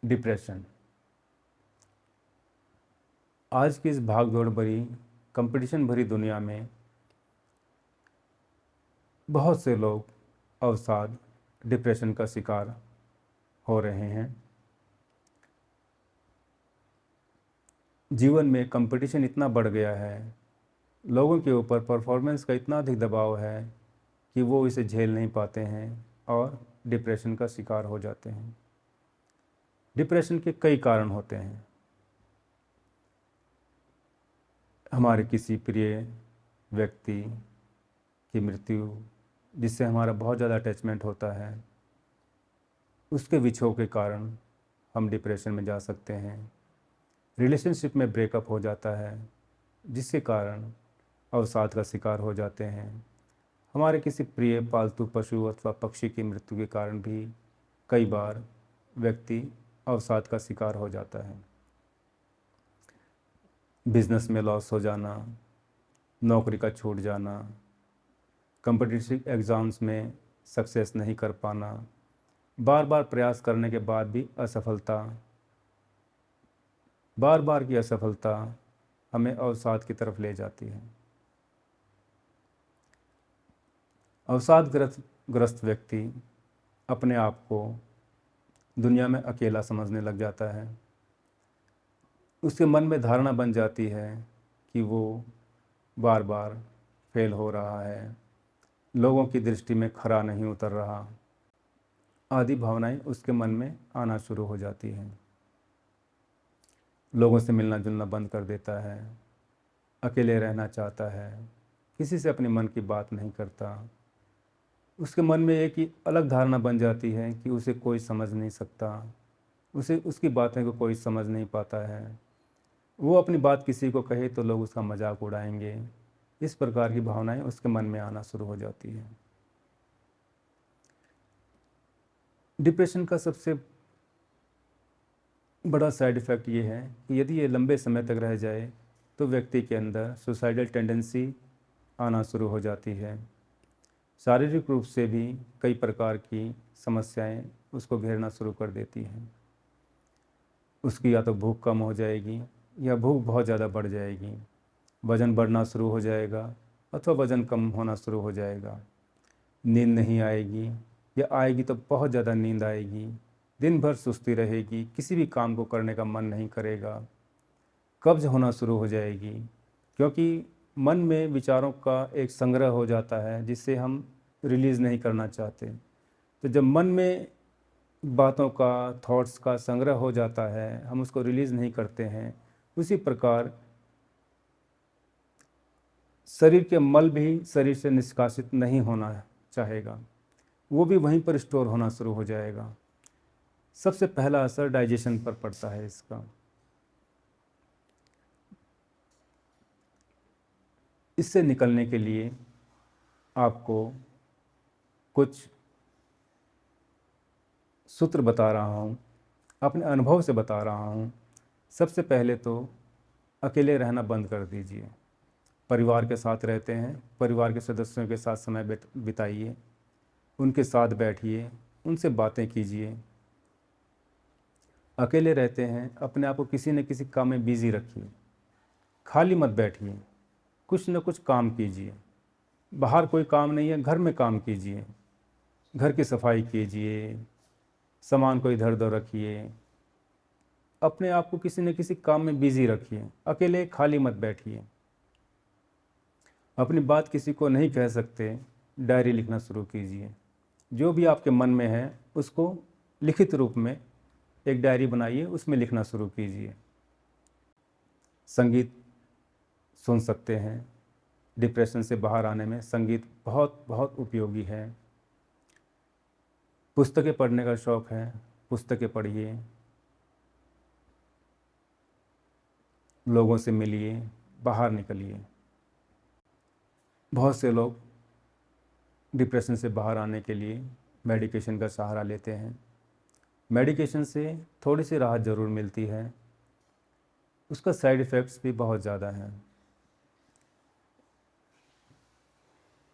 Depression. आज की इस भाग दौड़ भरी कंपटीशन भरी दुनिया में बहुत से लोग अवसाद डिप्रेशन का शिकार हो रहे हैं। जीवन में कंपटीशन इतना बढ़ गया है, लोगों के ऊपर परफॉर्मेंस का इतना अधिक दबाव है कि वो इसे झेल नहीं पाते हैं और डिप्रेशन का शिकार हो जाते हैं। डिप्रेशन के कई कारण होते हैं। हमारे किसी प्रिय व्यक्ति की मृत्यु, जिससे हमारा बहुत ज़्यादा अटैचमेंट होता है, उसके विछोह के कारण हम डिप्रेशन में जा सकते हैं। रिलेशनशिप में ब्रेकअप हो जाता है, जिसके कारण अवसाद का शिकार हो जाते हैं। हमारे किसी प्रिय पालतू पशु अथवा पक्षी की मृत्यु के कारण भी कई बार व्यक्ति अवसाद का शिकार हो जाता है। बिजनेस में लॉस हो जाना, नौकरी का छूट जाना, कॉम्पिटिटिव एग्ज़ाम्स में सक्सेस नहीं कर पाना, बार बार प्रयास करने के बाद भी असफलता, बार बार की असफलता हमें अवसाद की तरफ ले जाती है। अवसादग्रस्त व्यक्ति अपने आप को दुनिया में अकेला समझने लग जाता है। उसके मन में धारणा बन जाती है कि वो बार बार फेल हो रहा है, लोगों की दृष्टि में खरा नहीं उतर रहा, आदि भावनाएं उसके मन में आना शुरू हो जाती हैं। लोगों से मिलना जुलना बंद कर देता है, अकेले रहना चाहता है, किसी से अपने मन की बात नहीं करता। उसके मन में एक ही अलग धारणा बन जाती है कि उसे कोई समझ नहीं सकता, उसे उसकी बातें को कोई समझ नहीं पाता है। वो अपनी बात किसी को कहे तो लोग उसका मजाक उड़ाएंगे। इस प्रकार की भावनाएं उसके मन में आना शुरू हो जाती है। डिप्रेशन का सबसे बड़ा साइड इफ़ेक्ट ये है कि यदि ये लंबे समय तक रह जाए तो व्यक्ति के अंदर सुसाइडल टेंडेंसी आना शुरू हो जाती है। शारीरिक रूप से भी कई प्रकार की समस्याएं उसको घेरना शुरू कर देती हैं। उसकी या तो भूख कम हो जाएगी या भूख बहुत ज़्यादा बढ़ जाएगी, वज़न बढ़ना शुरू हो जाएगा अथवा वज़न कम होना शुरू हो जाएगा। नींद नहीं आएगी या आएगी तो बहुत ज़्यादा नींद आएगी। दिन भर सुस्ती रहेगी, किसी भी काम को करने का मन नहीं करेगा। कब्ज़ होना शुरू हो जाएगी, क्योंकि मन में विचारों का एक संग्रह हो जाता है जिसे हम रिलीज़ नहीं करना चाहते। तो जब मन में बातों का, थॉट्स का संग्रह हो जाता है, हम उसको रिलीज़ नहीं करते हैं। उसी प्रकार शरीर के मल भी शरीर से निष्कासित नहीं होना चाहेगा, वो भी वहीं पर स्टोर होना शुरू हो जाएगा। सबसे पहला असर डाइजेशन पर पड़ता है इसका। इससे निकलने के लिए आपको कुछ सूत्र बता रहा हूँ, अपने अनुभव से बता रहा हूँ। सबसे पहले तो अकेले रहना बंद कर दीजिए। परिवार के साथ रहते हैं, परिवार के सदस्यों के साथ समय बिताइए, उनके साथ बैठिए, उनसे बातें कीजिए। अकेले रहते हैं, अपने आप को किसी न किसी काम में बिज़ी रखिए, खाली मत बैठिए, कुछ न कुछ काम कीजिए। बाहर कोई काम नहीं है, घर में काम कीजिए, घर की सफाई कीजिए, सामान को इधर उधर रखिए, अपने आप को किसी न किसी काम में बिज़ी रखिए। अकेले खाली मत बैठिए। अपनी बात किसी को नहीं कह सकते, डायरी लिखना शुरू कीजिए। जो भी आपके मन में है उसको लिखित रूप में एक डायरी बनाइए, उसमें लिखना शुरू कीजिए। संगीत सुन सकते हैं। डिप्रेशन से बाहर आने में संगीत बहुत बहुत उपयोगी है। पुस्तकें पढ़ने का शौक़ है, पुस्तकें पढ़िए, लोगों से मिलिए, बाहर निकलिए। बहुत से लोग डिप्रेशन से बाहर आने के लिए मेडिकेशन का सहारा लेते हैं। मेडिकेशन से थोड़ी सी राहत ज़रूर मिलती है, उसका साइड इफ़ेक्ट्स भी बहुत ज़्यादा हैं।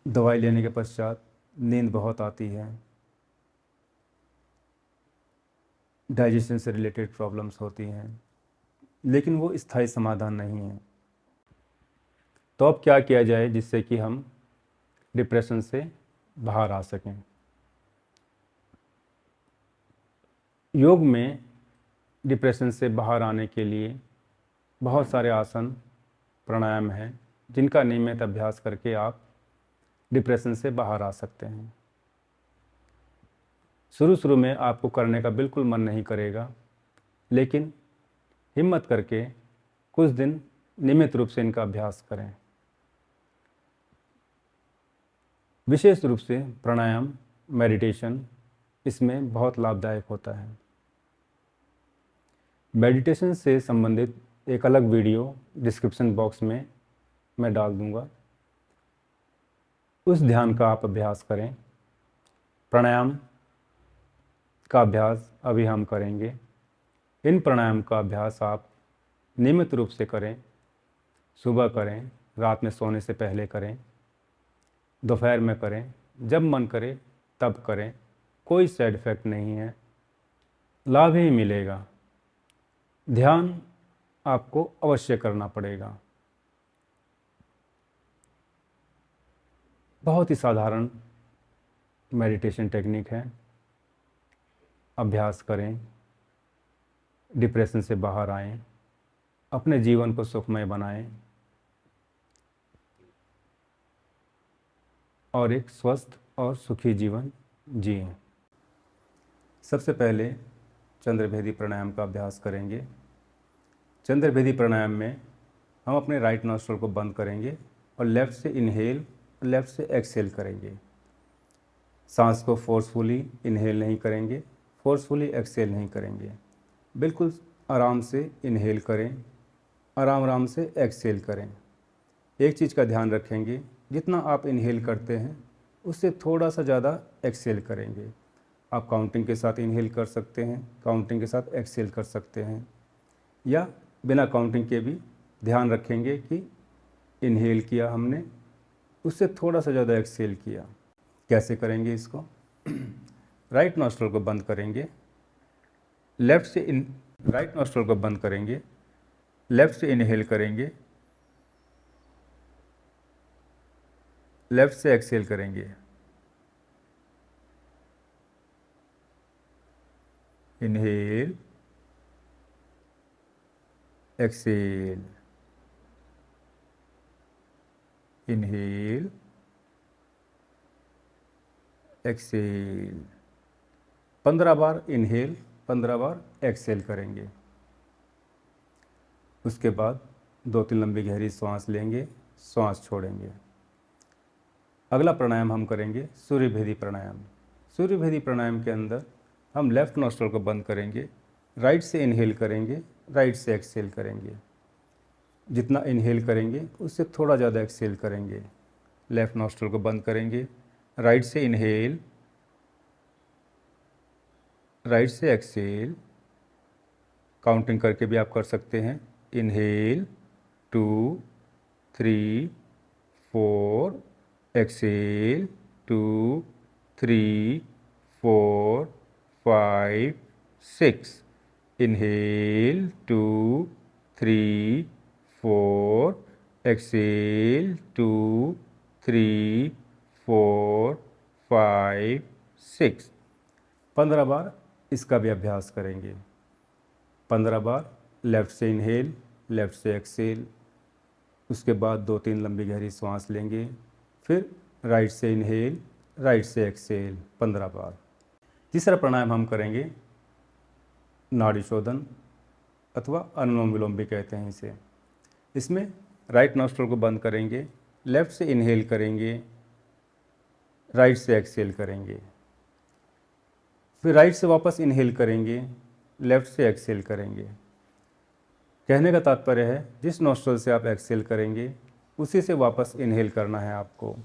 दवाई लेने के पश्चात नींद बहुत आती है, डाइजेशन से रिलेटेड प्रॉब्लम्स होती हैं, लेकिन वो स्थायी समाधान नहीं है। तो अब क्या किया जाए जिससे कि हम डिप्रेशन से बाहर आ सकें? योग में डिप्रेशन से बाहर आने के लिए बहुत सारे आसन, प्राणायाम हैं जिनका नियमित अभ्यास करके आप डिप्रेशन से बाहर आ सकते हैं। शुरू शुरू में आपको करने का बिल्कुल मन नहीं करेगा, लेकिन हिम्मत करके कुछ दिन नियमित रूप से इनका अभ्यास करें। विशेष रूप से प्राणायाम, मेडिटेशन इसमें बहुत लाभदायक होता है। मेडिटेशन से संबंधित एक अलग वीडियो डिस्क्रिप्शन बॉक्स में मैं डाल दूंगा, उस ध्यान का आप अभ्यास करें। प्राणायाम का अभ्यास अभी हम करेंगे। इन प्राणायाम का अभ्यास आप नियमित रूप से करें। सुबह करें, रात में सोने से पहले करें, दोपहर में करें, जब मन करे तब करें। कोई साइड इफ़ेक्ट नहीं है, लाभ ही मिलेगा। ध्यान आपको अवश्य करना पड़ेगा। बहुत ही साधारण मेडिटेशन टेक्निक है। अभ्यास करें, डिप्रेशन से बाहर आएं, अपने जीवन को सुखमय बनाएं और एक स्वस्थ और सुखी जीवन जिएं। सबसे पहले चंद्रभेदी प्राणायाम का अभ्यास करेंगे। चंद्रभेदी प्राणायाम में हम अपने राइट नॉस्ट्रल को बंद करेंगे और लेफ़्ट से इनहेल और लेफ़्ट से एक्सहेल करेंगे। सांस को फोर्सफुली इनहेल नहीं करेंगे, फोर्सफुली एक्सहेल नहीं करेंगे। बिल्कुल आराम से इनहेल करें, आराम आराम से एक्सहेल करें। एक चीज़ का ध्यान रखेंगे, जितना आप इनहेल करते हैं उससे थोड़ा सा ज़्यादा एक्सहेल करेंगे। आप काउंटिंग के साथ इनहेल कर सकते हैं, काउंटिंग के साथ एक्सहेल कर सकते हैं, या बिना काउंटिंग के भी ध्यान रखेंगे कि इनहेल किया हमने, उससे थोड़ा सा ज़्यादा एक्सहेल किया। कैसे करेंगे इसको? राइट नॉस्ट्रल को बंद करेंगे, लेफ़्ट से राइट नॉस्ट्रल को बंद करेंगे, लेफ़्ट से इनहेल करेंगे, लेफ़्ट से एक्सहेल करेंगे। Inhale, exhale, inhale, exhale. 15 बार इनहेल, 15 बार एक्सहेल करेंगे। उसके बाद 2-3 लंबी गहरी सांस लेंगे, सांस छोड़ेंगे। अगला प्राणायाम हम करेंगे सूर्यभेदी प्राणायाम। सूर्यभेदी प्राणायाम के अंदर हम लेफ़्ट नॉस्ट्रल को बंद करेंगे, राइट से इनहेल करेंगे, राइट से एक्सहेल करेंगे। जितना इनहेल करेंगे उससे थोड़ा ज़्यादा एक्सहेल करेंगे। लेफ़्ट नॉस्ट्रल को बंद करेंगे, राइट से इनहेल, राइट से एक्सहेल। काउंटिंग करके भी आप कर सकते हैं। Inhale 2, 3, 4, exhale 2, 3, 4, 5, 6। Inhale 2, 3, 4, exhale 2, 3, 4, 5, 6। 15 बार इसका भी अभ्यास करेंगे। 15 बार लेफ़्ट से इनहेल, लेफ़्ट से एक्सहेल। उसके बाद 2-3 लंबी गहरी सांस लेंगे, फिर राइट से इनहेल, राइट से एक्सहेल 15 बार। तीसरा प्राणायाम हम करेंगे नाड़ी शोधन अथवा अनुलोम विलोम भी कहते हैं इसे। इसमें राइट नॉस्ट्रल को बंद करेंगे, लेफ़्ट से इनहेल करेंगे, राइट से एक्सहेल करेंगे, फिर राइट से वापस इनहेल करेंगे, लेफ़्ट से एक्सहेल करेंगे। कहने का तात्पर्य है जिस नॉस्ट्रल से आप एक्सहेल करेंगे उसी से वापस इनहेल करना है आपको।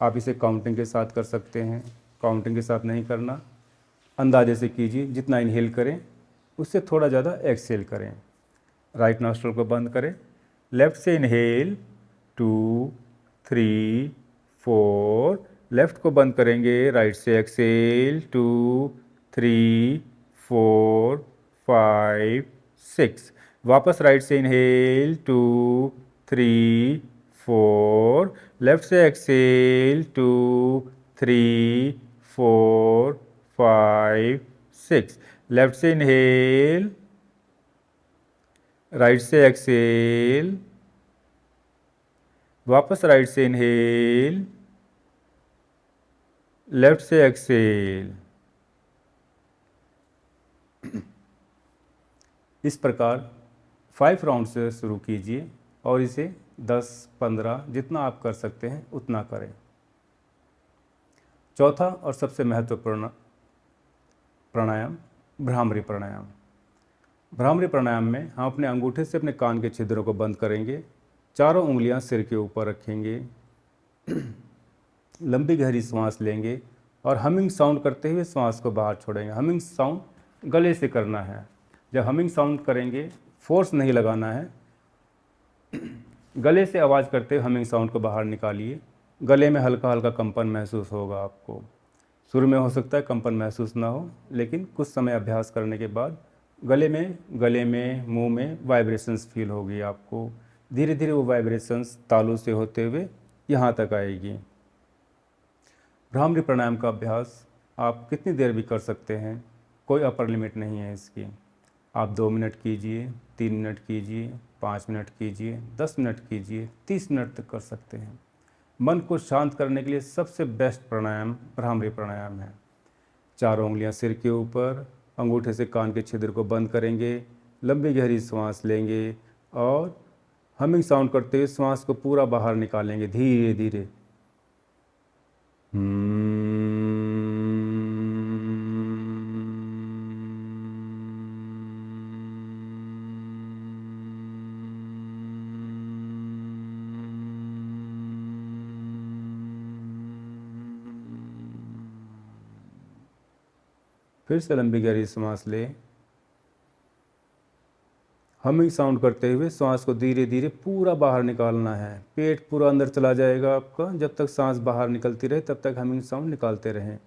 आप इसे काउंटिंग के साथ कर सकते हैं, काउंटिंग के साथ नहीं करना, अंदाजे से कीजिए। जितना इनहेल करें उससे थोड़ा ज़्यादा एक्सहेल करें। राइट नॉस्ट्रल को बंद करें, लेफ़्ट से इनहेल 2, 3, 4, लेफ़्ट को बंद करेंगे, राइट से एक्सहेल 2, 3, 4 5 6। वापस राइट से इनहेल 2 3 4। लेफ्ट से एक्सेल 2 3 4 5 6। लेफ्ट से इनहेल, राइट से एक्सेल, वापस राइट से इनहेल, लेफ्ट से एक्सेल। इस प्रकार 5 राउंड से शुरू कीजिए और इसे 10-15 जितना आप कर सकते हैं उतना करें। चौथा और सबसे महत्वपूर्ण प्राणायाम भ्रामरी प्राणायाम। भ्रामरी प्राणायाम में हम अपने अंगूठे से अपने कान के छिद्रों को बंद करेंगे, चारों उंगलियां सिर के ऊपर रखेंगे, लंबी गहरी सांस लेंगे और हमिंग साउंड करते हुए सांस को बाहर छोड़ेंगे। हमिंग साउंड गले से करना है। जब हमिंग साउंड करेंगे फोर्स नहीं लगाना है, गले से आवाज़ करते हुए हमिंग साउंड को बाहर निकालिए। गले में हल्का हल्का कंपन महसूस होगा आपको। शुरू में हो सकता है कंपन महसूस ना हो, लेकिन कुछ समय अभ्यास करने के बाद गले में मुंह में वाइब्रेशंस फील होगी आपको। धीरे धीरे वो वाइब्रेशंस तालू से होते हुए यहाँ तक आएगी। भ्रामरी प्राणायाम का अभ्यास आप कितनी देर भी कर सकते हैं, कोई अपर लिमिट नहीं है इसकी। आप 2 मिनट कीजिए, 3 मिनट कीजिए, 5 मिनट कीजिए, 10 मिनट कीजिए, 30 मिनट तक कर सकते हैं। मन को शांत करने के लिए सबसे बेस्ट प्राणायाम भ्रामरी प्राणायाम है। चारों उंगलियां सिर के ऊपर, अंगूठे से कान के छिद्र को बंद करेंगे, लंबी गहरी सांस लेंगे और हमिंग साउंड करते हुए सांस को पूरा बाहर निकालेंगे धीरे धीरे। फिर से लंबी गहरी सांस लें। हमिंग साउंड करते हुए सांस को धीरे धीरे पूरा बाहर निकालना है। पेट पूरा अंदर चला जाएगा आपका। जब तक सांस बाहर निकलती रहे तब तक हमिंग साउंड निकालते रहें।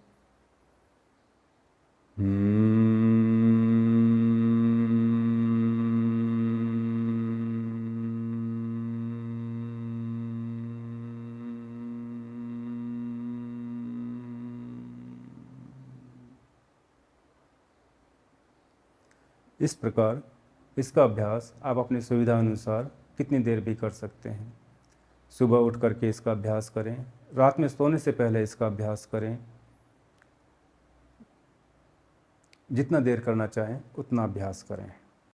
इस प्रकार इसका अभ्यास आप अपनी सुविधा अनुसार कितनी देर भी कर सकते हैं। सुबह उठ करके इसका अभ्यास करें, रात में सोने से पहले इसका अभ्यास करें। जितना देर करना चाहें उतना अभ्यास करें।